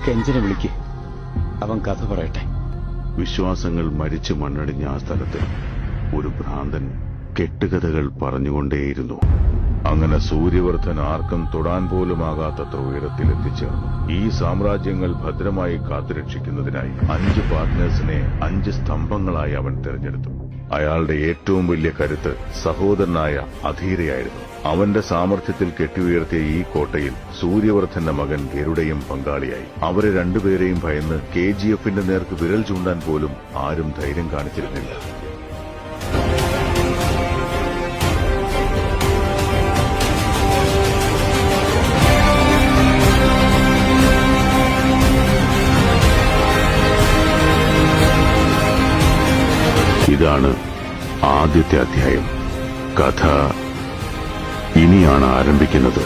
കെഞ്ചനെ വിളിക്ക്, അവൻ കഥ പറയട്ടെ. വിശ്വാസങ്ങൾ മരിച്ചു മണ്ണടിഞ്ഞ ആ സ്ഥലത്ത് ഒരു ഭ്രാന്തൻ കെട്ടുകഥകൾ പറഞ്ഞുകൊണ്ടേയിരുന്നു. അങ്ങനെ സൂര്യവർദ്ധൻ ആർക്കും തൊടാൻ പോലുമാകാത്തത്ര ഉയരത്തിലെത്തിച്ചേർന്നു. ഈ സാമ്രാജ്യങ്ങൾ ഭദ്രമായി കാത്തുരക്ഷിക്കുന്നതിനായി 5 പാർട്ട്നേഴ്സിനെ 5 സ്തംഭങ്ങളായി അവൻ തെരഞ്ഞെടുത്തു. അയാളുടെ ഏറ്റവും വലിയ കരുത്ത് സഹോദരനായ അധീരയായിരുന്നു. അവന്റെ സാമർഥ്യത്തിൽ കെട്ടിയുയർത്തിയ ഈ കോട്ടയിൽ സൂര്യവർദ്ധന്റെ മകൻ ഗരുഡയും പങ്കാളിയായി. അവരെ രണ്ടുപേരെയും ഭയന്ന് KGFന്റെ നേർക്ക് വിരൽ ചൂണ്ടാൻ പോലും ആരും ധൈര്യം കാണിച്ചിരുന്നില്ല. ഇതാണ് ആദ്യത്തെ അധ്യായം. കഥ ഇനിയാണ് ആരംഭിക്കുന്നത്.